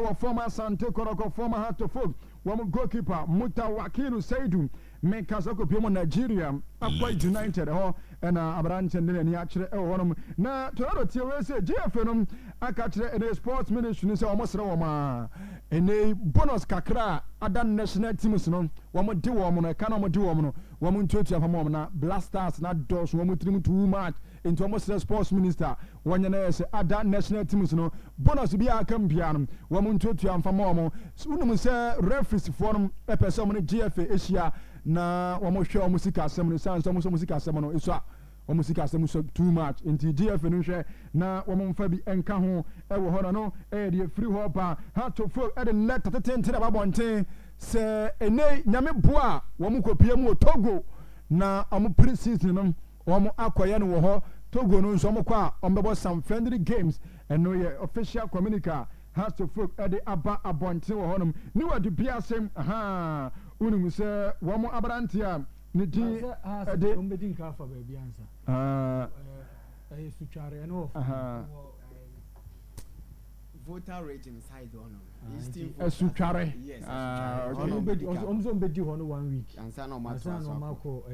our former Sante Koroko, former Heart of Folk, one goalkeeper, Mutawakilu Saidu, Mekasako Pimo Nigeria, Aqua United, and Abraham and actually, na Toronto TRS, GFM, Akatre, and the sports ministry is almost Roma, and a bonus kakra, Adan national teams, no, one more do woman, I cannot do woman, woman to Mona, blasters, not doors, woman too much. Into almost the sports minister, one year say Adan national teams, no, bonus be a campion, woman to Momo, soon say referees forum, episode GFA Asia, na one more show musica, some sounds, almost musica, some is musica, some too much into GFA na woman Fabi and Caho, ever honor, the free hopper, how to fill at the letter to 10 about 1 say a nay, Yame Bois, Wamuko Piemo Togo, na I'm pretty season, Wamo Aquayan Woho. Togo no nso mokwa ombebo some friendly games and no official communique has to folk at the aba abonte wo honum ni wadu bia sem aha unum se wo mo abrantia ni di de ombedi nka fa ba bia ansa sutware no voter rating side on sutware yes ombedi ho no 1 week ansa no mako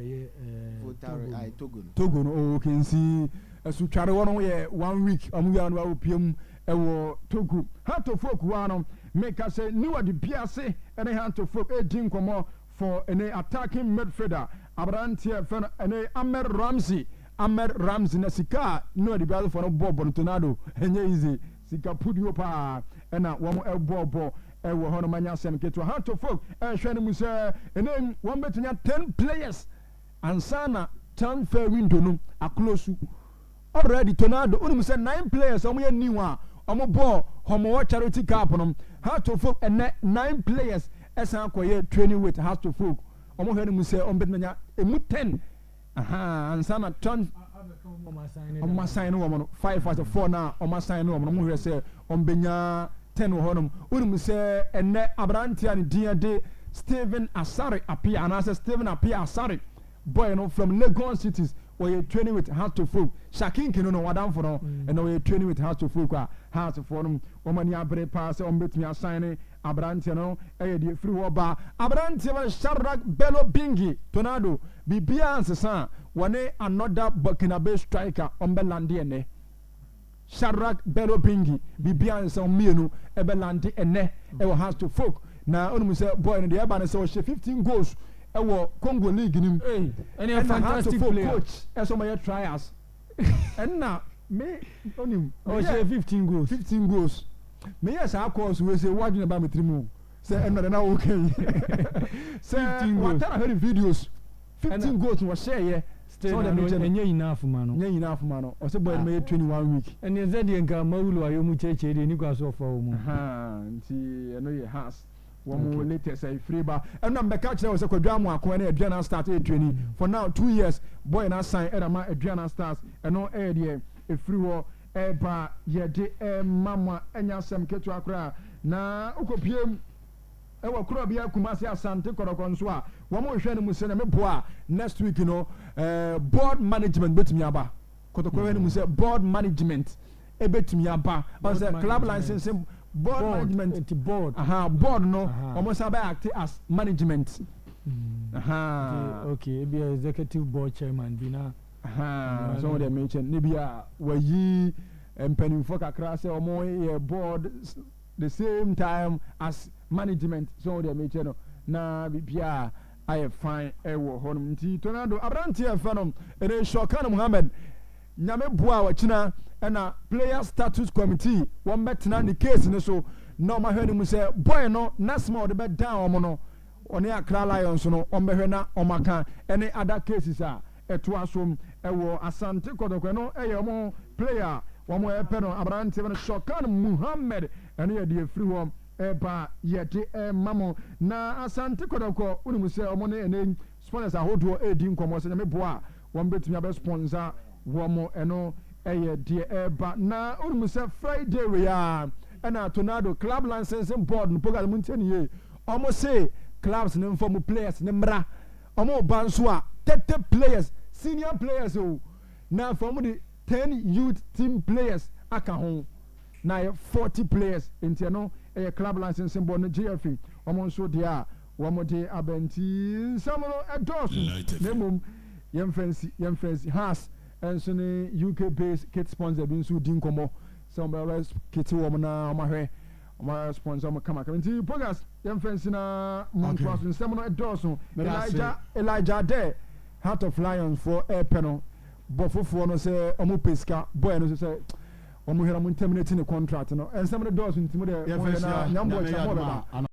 voter Togo no can see sutware wo no ye 1 week omu ya no opiem ewo Togo how to folk one make us say ni wadi biase and how to folk e din komo for an attacking midfielder abrantia fan and Ahmed Ramsey na sika no di biase for no bob tornado enye easy sika pudio pa ena wo elbow ewo hono manya sem keto how to folk hwe mu say enen one betnya 10 players ansana transfer window no aklosu already tornado only say 9 players omo ye niwa omo ball homo charity cup no how to folk and 9 players esan koye training with how to folk omo hwe mu say ombetnya emu 10 ansana transfer on sign woman 5 as a 4 now on sign woman mo say on benya 10 honum unum say enne abranti and dia Stephen Asare appear and as Stephen appear Asare boy no from Lagos cities where you training with how to folk Shakin kino no wadam for no and we training with how to folk how to form woman ya bre pass on betimi assign abranti no e dey free oba abranti wa Shadrack Bello Bingi tornado bibia ansesa one another Burkinabe striker on Belandi ene Shadrack Bello Bingi bibia ansesa mienu e Belandi ene e has to folk na onum say boy no dey eba na say 15 goals e wo Congolese nim any fantastic player coach e so my trials and na me onim 15 goals me yes our course we say what you about me trimu say and na okay say 15 goals what I heard videos 15 goals was share here still enye enough mano o say boy me 21 week and ye said nka mawulu ayomu cheche de ni kwaso of mu nti eno ye has one latest say free ba and na mbeka kire we say kwadwamu akon na aduana start training for now 2 years boy na sign and ma aduana stars eno e de e free wo e ba ye de mama enya sem ketu akra na ukopiem ewa kura bia kumase asante korokon so a wo mo hwe ne mu se na meboa next week no board management betimi aba kotokwe ne mu se board management e betimi aba on say club licensing board management board board no almost act as management okay be executive board chairman bina so they mention ni bia wayi empanimfo kakra say omo board the same time as management so they mention no na bibia I fine ewo honum nti tornado abranti efanom ene Shokan Muhammad nyame boa wachina ena player status committee won betena the case ne so no ma hwani mu say boy no na small de be down omo no oni Accra Lions no on be hwe na omaka any other cases eto asom ewo Asante Kodokwe no eye omo player womo epe no abranti no Shokan Muhammad ene ye de free home eba yede mamo na Asante Kodokwe unimu say omo ne ene sponsors ahodo edi nkomo se nyame boa won betumi abe sponsor womo eno eye de eba na unimu say Friday we ya ena tornado club licensing board no program munteni ye omo say clubs ne inform players ne mra omo banso a 30 players senior players o na from the 10 youth team players aka ho na 40 players into no a club license board no GFA almost so dia one de abenti some a dozen nemum young fancy has and so UK based kit sponsor been so dinkomo some else kit woman na my sponsor come into progress young fancy na Montreal and some a dozen Elijah there Heart of Lions for air panel but for no say omo pesca boy no say omo here am terminating the contract no and some of the doors into the nyambo